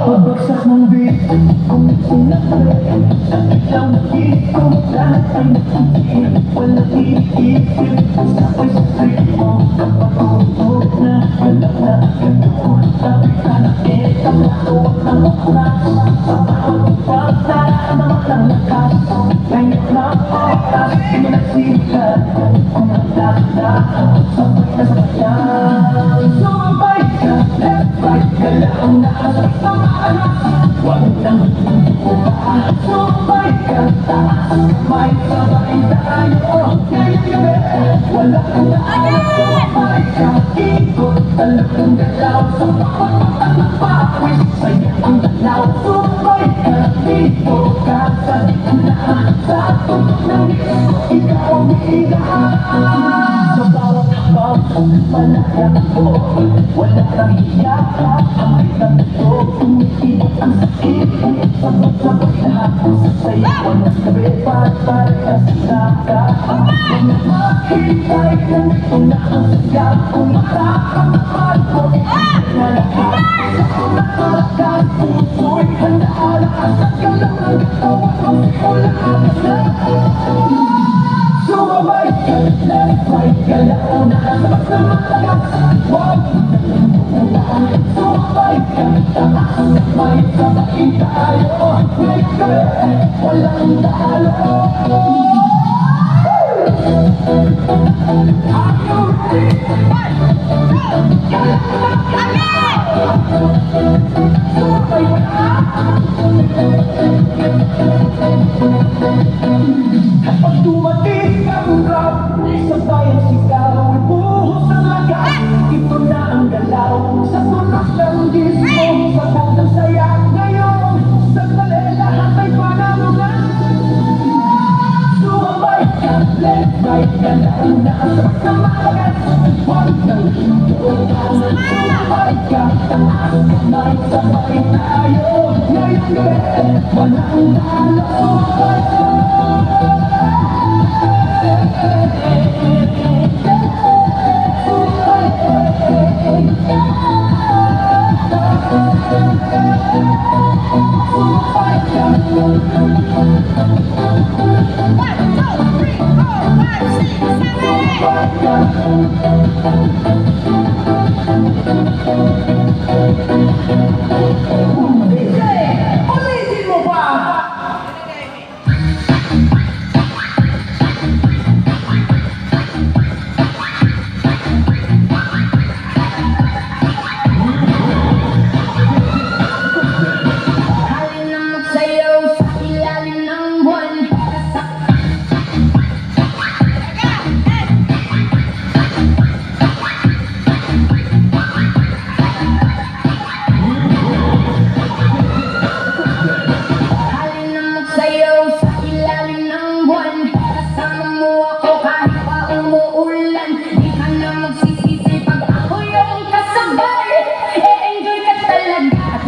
Pabagsak ng beat, kung sinapay ang isang ikot lahat ay nakikip. Walang iisip, sabay sa ritmo kapatulog na galak na agad doon. Sabi ka na kita matuwag ng oras, sa bawat pagtara ng mga lakas. Ngayon na oras, sinasikat kung nagdadaan, sabay na sayan. Sumabay ka, left, right, galaw na asap sa huwag nang bumaba, sumabay ka, taas kamay, sabay tayo. Ngayong gabi, wala ka na sumabay ka, ikot talagang galaw, sa bawat patang pawis, saya ang galaw. Sumabay ka, dito ka sa gitna, sa tunog ng disco, ikaw Sa bawat hakbang, malaya ko. Wala nang hiya, hangit na ito. Tumitigil ang sakit, sabot-sabot lahat. Sasayawan ng gabi, parehas na ka. Kung makikay, nandito na ang sigaw. Kung makakapahal ko, na lahat. Sa nakalakan, puso'y handa na. Asat ka lang ang katawan ko, simula na. Sumabay ka, lalakbay ka lang na sapat na malakas. Huwag sumabay ka, taas may sabay tayo. Ngayong gabi, walang talo. Are you ready? Sumabay ka. Kapag dumating ang rap, sabay ang sigaw, buhos ang lakas. Ito na ang galaw, sa tunog ng disco, sa bawang saya ngayon. Sandali lahat ay panamungan. Sumabay ka, left, right, ka lang na sapat na malakas. Huwag nang tutukan, sumabay ka, taas kamay, sabay tayo. Ngayong gabi, walang talo. Sumabay ka. Ulitin mo ba?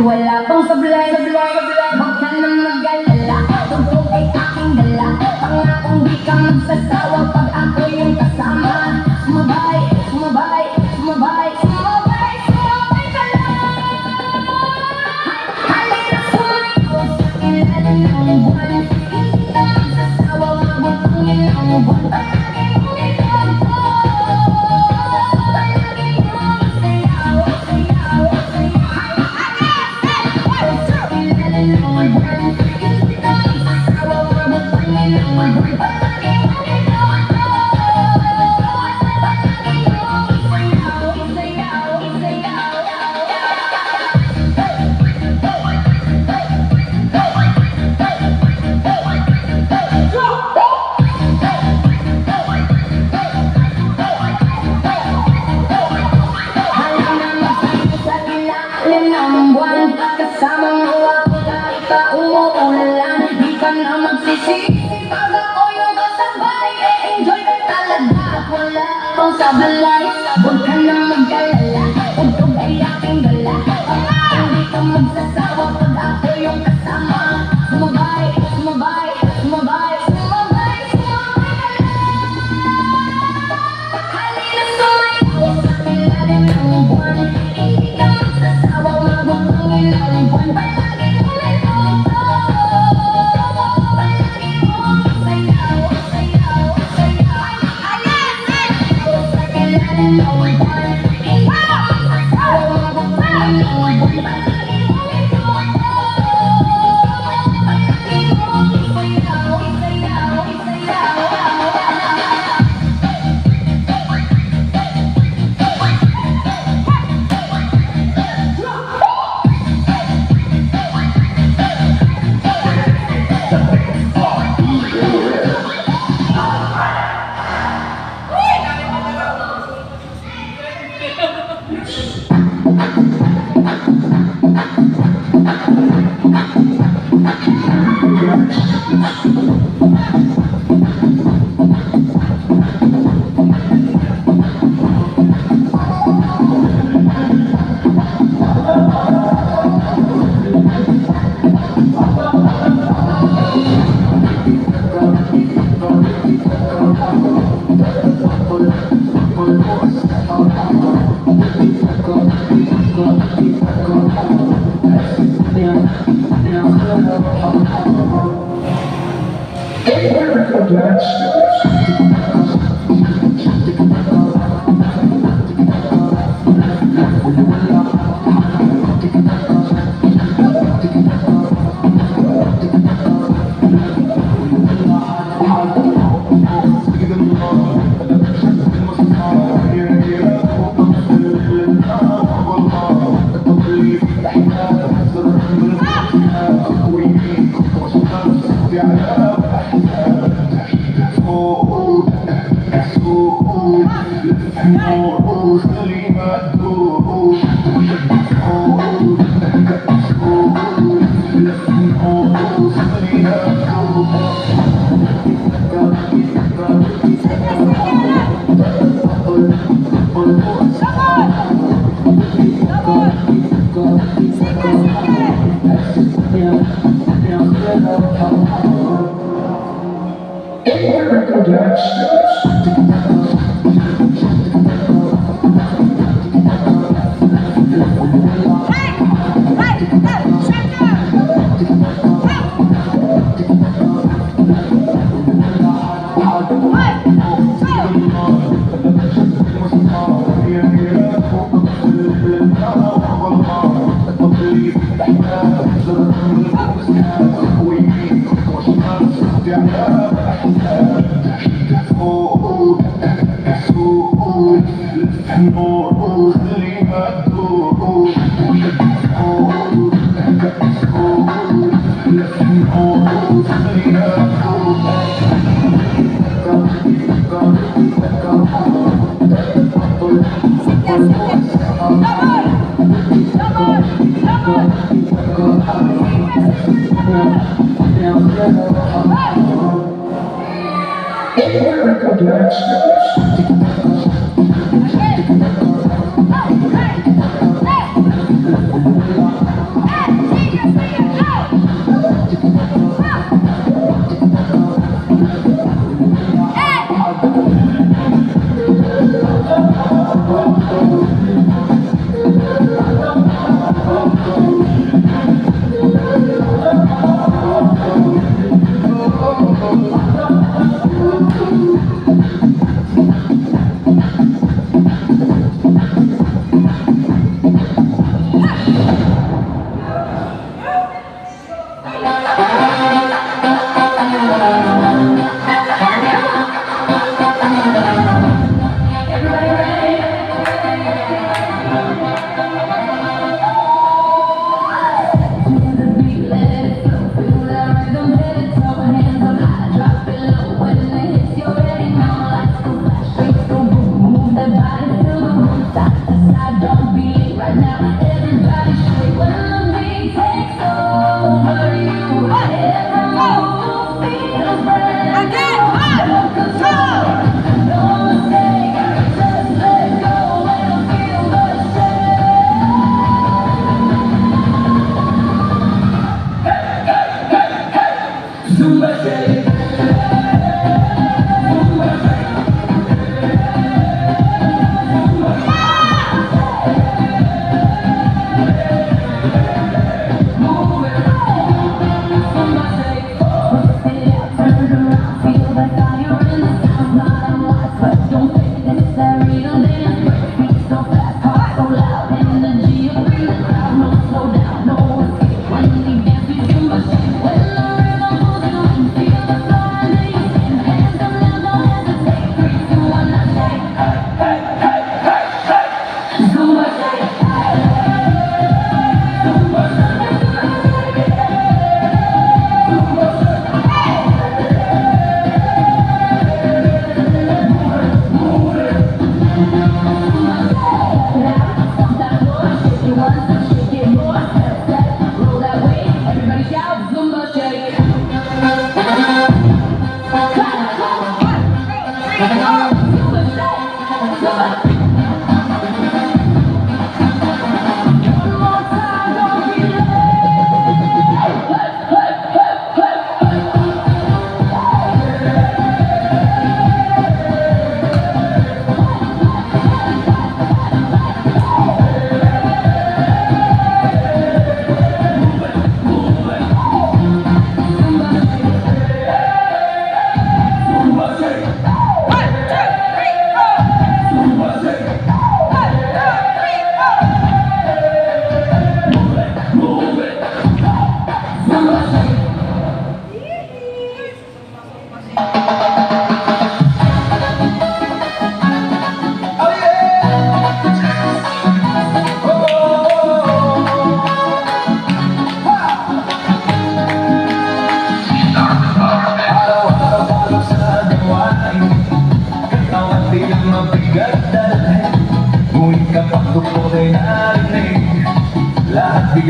Wala pang sablay, huwag ka nang mag-alala. Tugtog ay aking dala, pangakong di ka magsasawa pag ako yung kasama. Sumabay, sumabay, sumabay, sumabay, sumabay ka lang. Halina sumayaw sa ilalim ng buwan. Hindi ka magsasawa, mabutangin ang buwan. Palagi mong itago, palagi mong sayaw, sayaw, sayaw. Kasamang huwag kahit pa umuulan. Di ka na magsisisi pag ako yung kasabay. Enjoy ka talaga at wala akong sablay. Huwag ka na mag-alala, tugtog ay aking dala. Hindi ka magsasawa pag ako yung kasama. Sumabay, sumabay, sumabay, sumabay, sumabay ka lang. Halina sumayaw sa ilalim ng buwan. Hindi ka magsasawa, mabutangin ang buwan. Palagi mong ituto, palagi mong sayaw, sayaw, sayaw. Halina sa ilalim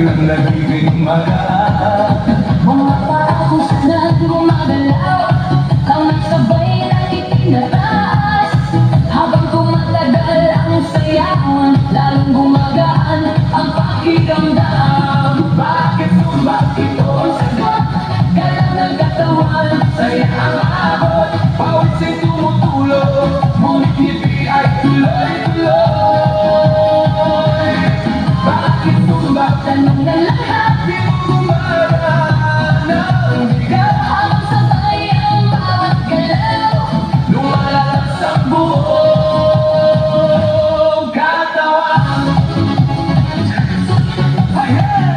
biglang nagiging magaan. Mga para kung saan gumagalaw, ang nasabay na itinataas. Habang tumatagal ang sayawan, lalong gumagaan ang pakiramdam. Bakit sumakit ito ang sagot? Galang ng katawan, Saya ang abot, pawis ay tumutulog, ngunit hindi ay tuloy-tuloy. Bakit sumakit? tanong na lahat, Di mo gumagaan ang bigat. habang sabay ang bawat galaw. Lumalakas ang buong katawan. Hey, hey!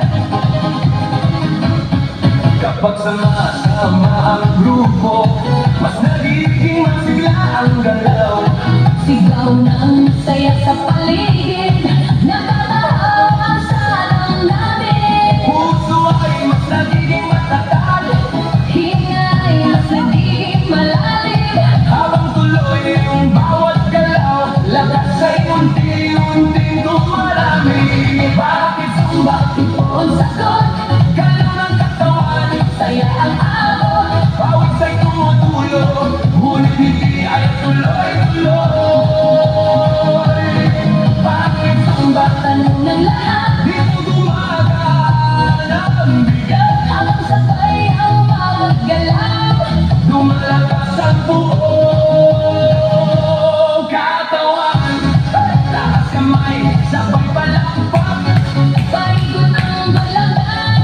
Kapag sama-sama ang grupo, mas nagiging masigla ang galaw. Sigaw ng saya sa paligid, nakakahawa sa damdamin. Puso ay mas nagiging matatag, Hinga ay mas nagiging malalim. habang tuloy ang bawat galaw, lakas ay unti-unting dumarami. Bakit sumakit ito? Ang sagot, Galaw ng katawan, saya ang abot. pawis ay tumutulog, ngunit hindi ay tuloy-tuloy. Bakit sumakit? Tanong ng lahat, Di mo gumagaan ang bigat. habang sabay ang bawat galaw. Lumalakas ang buong katawan. Taas kamay, sabay palakpak. Paikot ang balagan,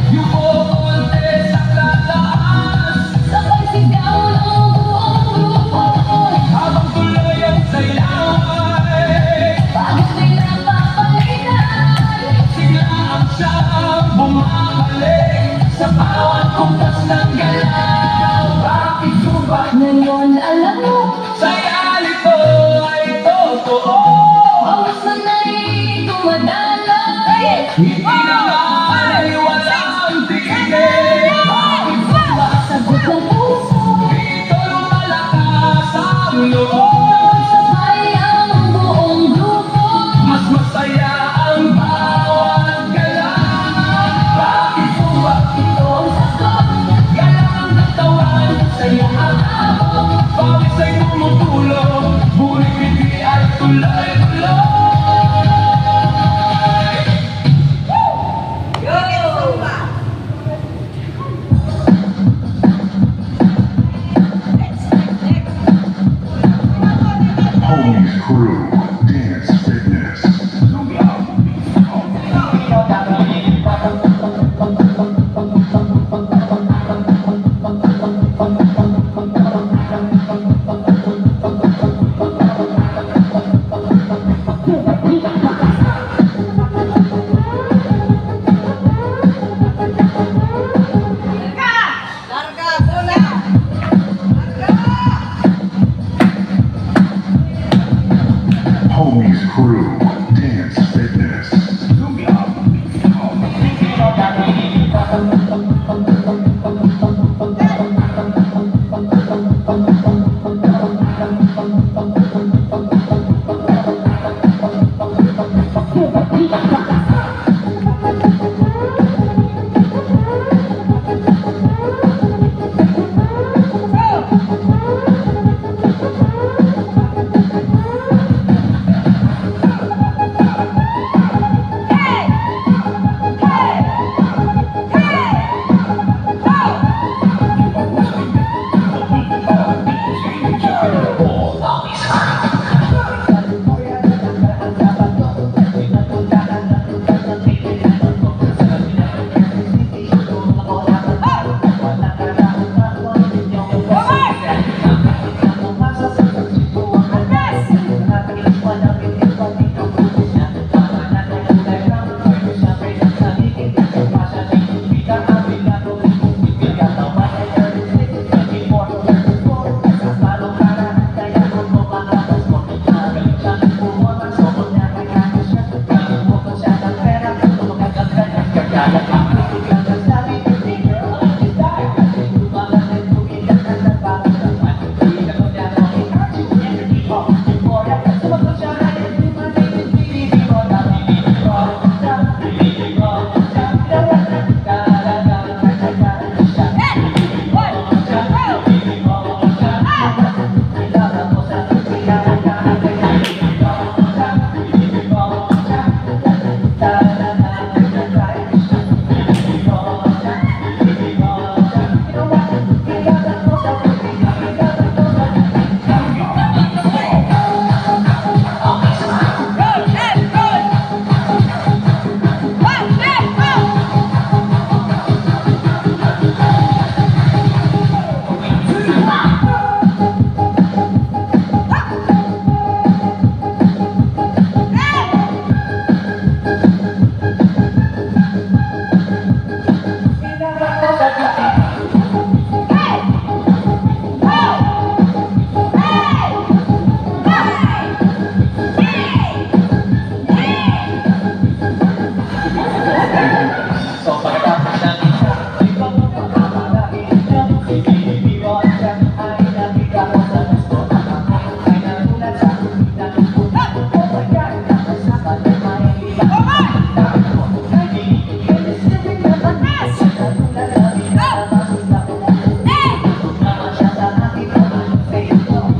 Yuko konti sa tataas. sabay sigaw ng buong grupo. Habang tuloy ang sayaway, Pagod ay napapalitan, sigla ang siyang bumabalik sa bawat kumpas ng galaw. Bakit subat? ngayon alam mo, Saya nito ay totoo. bawat sanay dumadaloy. Hindi naman ay walang tigil. Bakit subat? Sagot ng puso, Dito lumalakas ang loob. sabay ang buong grupo. Mas masaya ang bawat galaw. Bakit subat? Ito ang sagot, Galaw ang katawan, saya ang abot. pawis ay tumutulog, ngunit hindi ay tuloy-tuloy. Homies Crew Dance Fitness. Homies Crew Dance Fitness.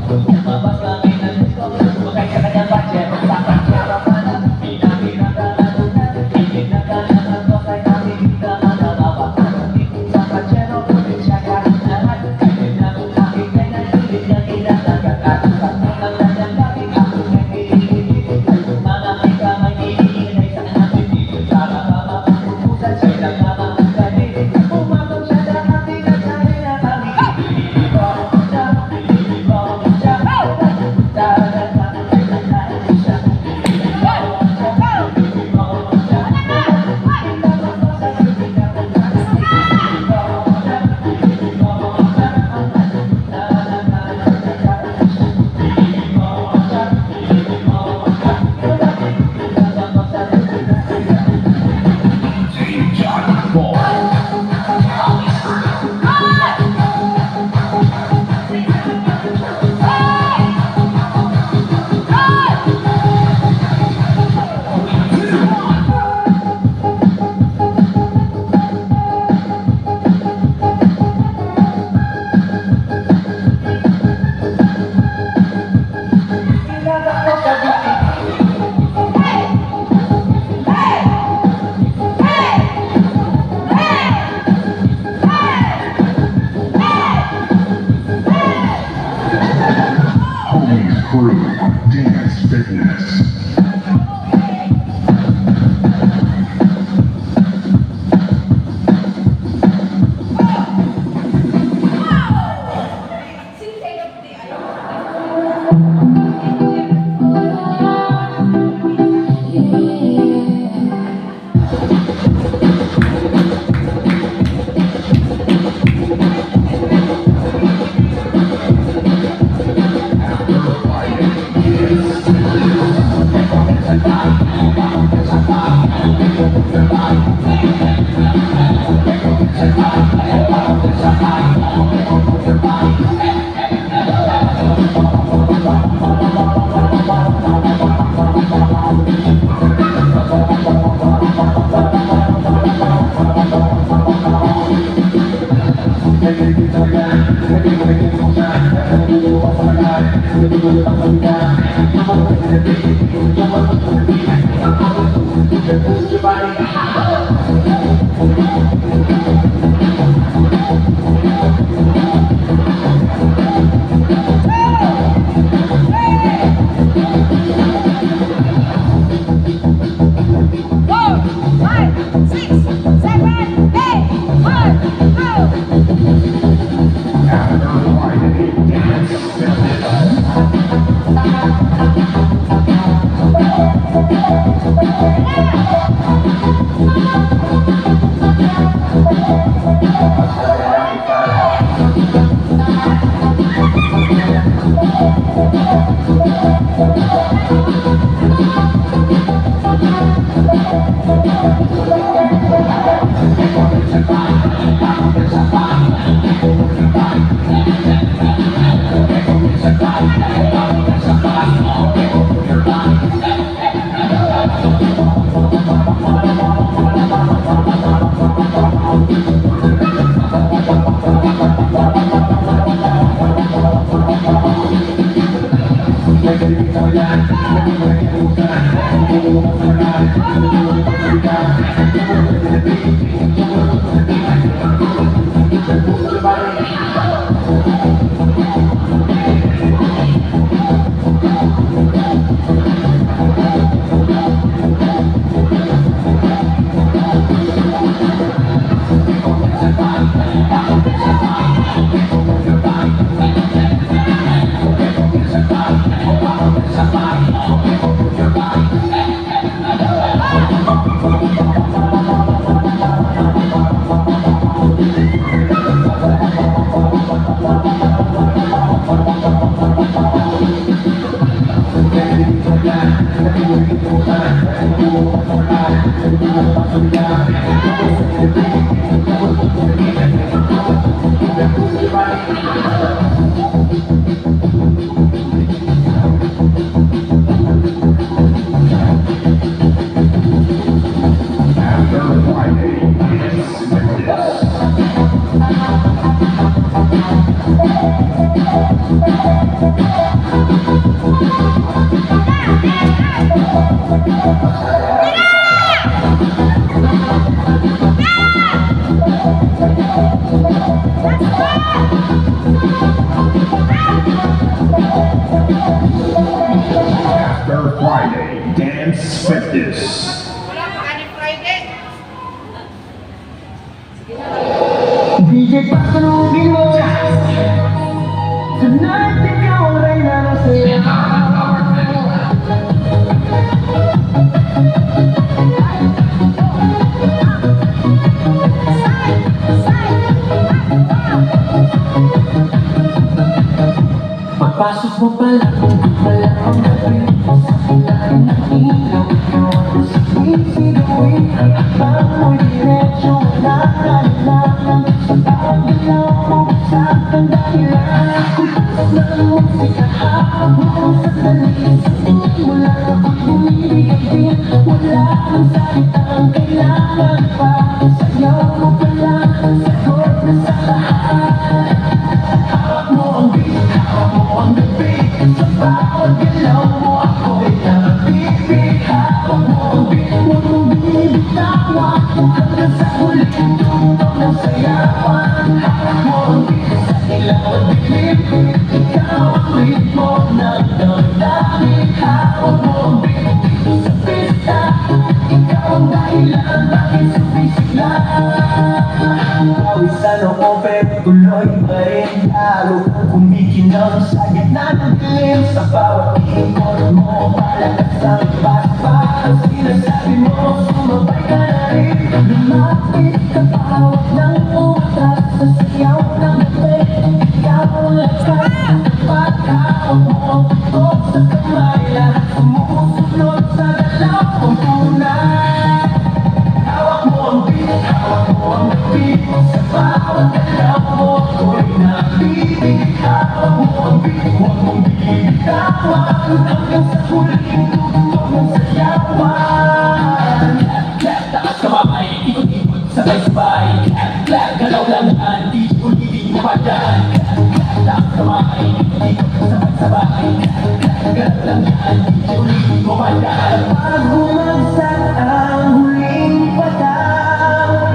Lumabas kami ng disco, sumakay sa kanyang budget. Sa kanya rapanan, pinagkakalalunan. Pinagkakalalunan ko kay kami kita magababa. Sa kachero, siya kalunahan. Kaya na kung aking kay nalilit niya kinatagagat. Sa mga kanyang gabi, ako may kiligilid. Mga may kamay kiligilid sa kanyang bibig. Para mamapupusan siya lang mamakalit. Pumatong siya sa ating nagsabi na kami. Homies Crew Dance Fitness. Friday. After Friday Dance Fitness. DJ pasalubin mo. Tonight ikaw ang reyna ng saya. Pagpasok mo pala, wala kang gabi. Sa ilalim ng ilaw, ikaw ang sisigawi. Bango'y diretso, wala ka nilalang. Sa bawat galaw mo, sa aking dahilan. Kulpas ng musika, hawak mo ang sandali. Sa tingin mo lang ako'y bumibigay din. Wala kang salitang kailangan pa. Sayaw mo pala, sagot na sa lahat. Hawak mo ang beat, hawak mo ang gabi. Sa bawat galaw mo ako'y nakabibig. Hawak mo ang beat, huwag mong binibitawan. Hanggang sa huling tugtog ng sayawan. Hawak mo ang beat, sa ilaw at dilim. Ikaw ang ritmo ng damdamin. Hawak mo ang beat, dito sa pista. Ikaw ang dahilan, bakit sumisigla. Pawisan o pero tuloy pa rin lalo kumikinang sa gitna ng dilim. Sa bawat ikot mo, malakas ang paspas. Sinasabi mo, sumabay ka na rin. Lumapit ka bawat ng umatas. Sa sayaw ng gabi, ikaw ang lakas. Pagkawag mo ang tutok sa kamay. Lahat sumusunod sa galaw kong tunay. Hawak mo ang beat, hawak mo ang beat. Sa bawat galaw mo, ako'y nabibig. Hawak mo ang beat, huwag mong binibitawan. Hanggang sa huling tugtog ng sayawan. Clap, taas kamay, ikot-ikot, sabay-sabay. Clap, galaw lang yan, di ulitin yung padaan. Clap, taas kamay, ikot-ikot, sabay-sabay. Clap, galaw lang yan, di ulitin yung padaan. Pag bumagsak ang huling patang,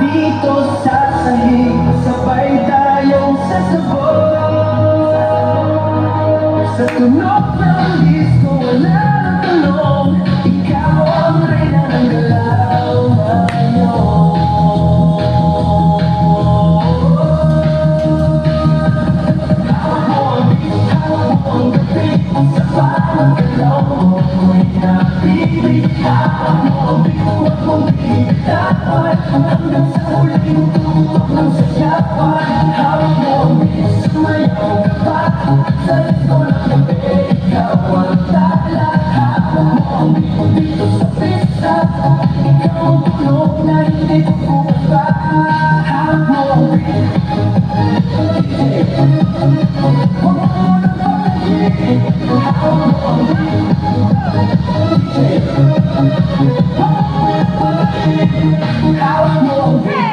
dito sa sahig, sabay tayong sasabog. Sa tunog ng disco, wala nang tanong. Ikaw ang reyna ng galaw ngayon. Hawak mo ang beat, hawak mo ang gabi. Sa bawat galaw mo, ako'y nabibig. Hawak mo ang beat, huwag mong binibitawan. Hanggang sa huling tugtog ng sayawan. Hawak mo ang beat, sumayaw ka pa. Sa disco ng gabi, ikaw ang tala. Hawak mo ang beat, dito sa pista. Ikaw ang tunog na hindi kukuha. Hawak mo ang beat, huwag mo nang pagkakilig. Hawak mo ang beat, hawak mo ang beat.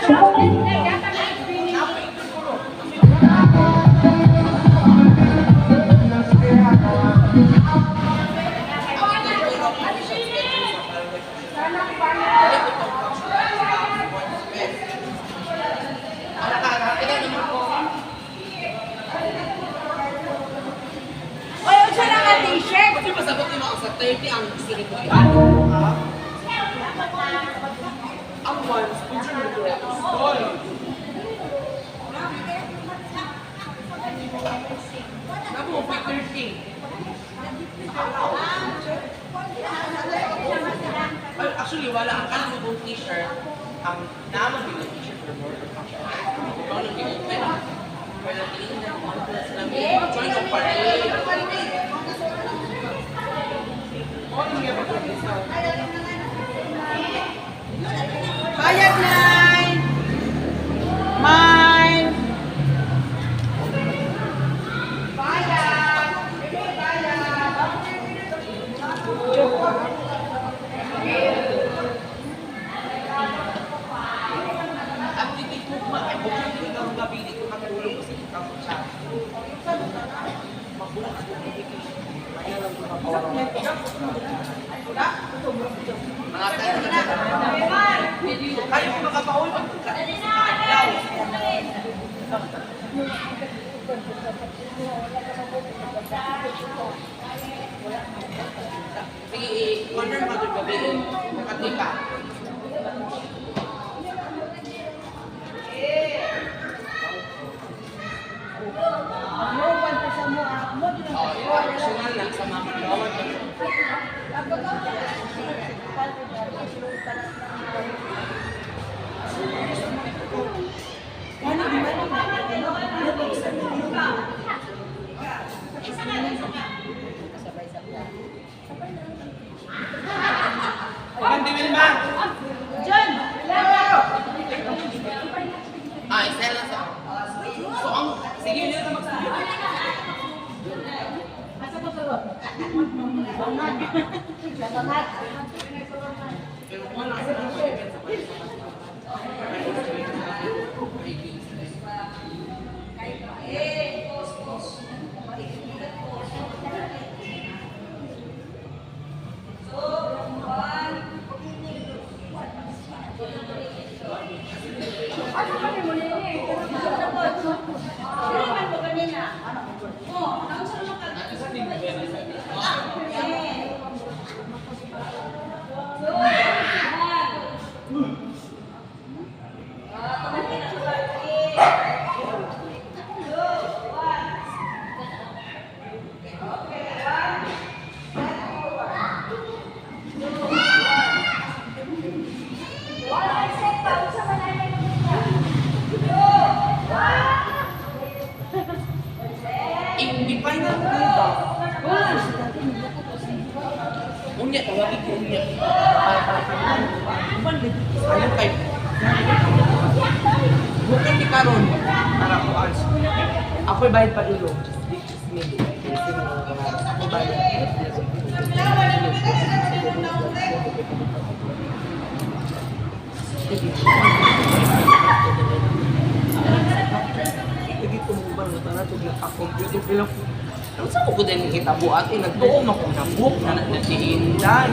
Oy, unsa na nga t-shirt? Kasi masabot nyo ako sa 30 ang gusto nito. Ang ones, kung sino nito ako. Oy! Naku, may 30. Well, actually, wala. Ang kanang mga t-shirt, ang naman yung t-shirt for more function. Ikaw nang ginagawa. Wala tingin na kung ano sila sila. Join the parade. Bayad nine. Mine. At titikmukma, ay bukang hindi ka mga pili ko katulong kasi ikaw siya. Mabulang ako bibigay. Kaya lang ko makawalang. Mga tayo na dyan. Kayo kung makapauwi, magkakaw. Sige, corner mo doon gabi. Nakatipa. Personal lang sa mga magawad. Pagandi Wilma! John. Isa lang sa... So, ang... Sige, hindi na magsabi. Pero kung ano kasi lang event sa i-define na mo ba? Unya, tawagin ko unya. Ayun kay... Bukan di karon para ko ans. Ako'y bayad pa dulo. Just me. Ako bayad. Lagi tumubang na tanah ito naka-compute yung pilang. Ano sa ko din kita buhat? Nagtuom ako na book na natihindan.